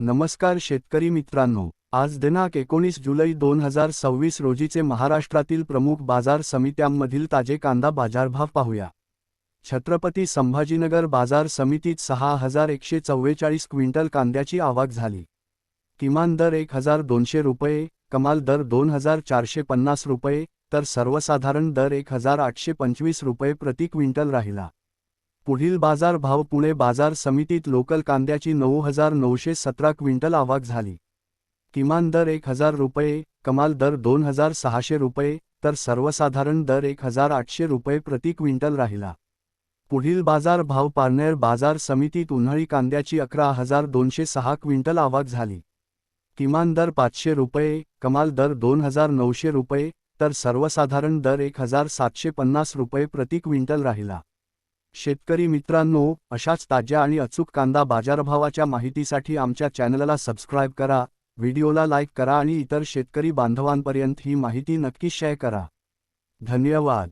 नमस्कार शेतकरी मित्रांनो, आज दिनांक 19 जुलै 2026 रोजीचे महाराष्ट्रातील प्रमुख बाजार समित्यांमधील ताजे कांदा बाजारभाव पाहूया। छत्रपती संभाजीनगर बाजार समितीत 6144 क्विंटल कांद्याची आवक झाली। किमान दर 1200 रुपये, कमाल दर 2450 रुपये, तर सर्वसाधारण दर 1825 रुपये प्रति क्विंटल राहिला। पुढील बाजार भाव पुणे बाजार समितीत लोकल कांद्याची 9917 क्विंटल आवक झाली। किमान दर 1000 रुपये, कमाल दर 2600 रुपये, तर सर्वसाधारण दर 1800 रुपये प्रति क्विंटल राहिला। पुढील बाजार भाव पारनेर बाजार समितीत उन्हाळी कांद्याची 11206 क्विंटल आवक झाली। किमान दर 500 रुपये, कमाल दर 2900 रुपये, तर सर्वसाधारण दर 1750 रुपये प्रति क्विंटल राहिला। शेतकरी मित्रांनो, अशाच ताज्या आणि अचूक कांदा बाजारभावाच्या माहितीसाठी आमच्या चॅनलला सबस्क्राईब करा, व्हिडिओला लाईक करा आणि इतर शेतकरी बांधवांपर्यंत ही माहिती नक्की शेअर करा। धन्यवाद।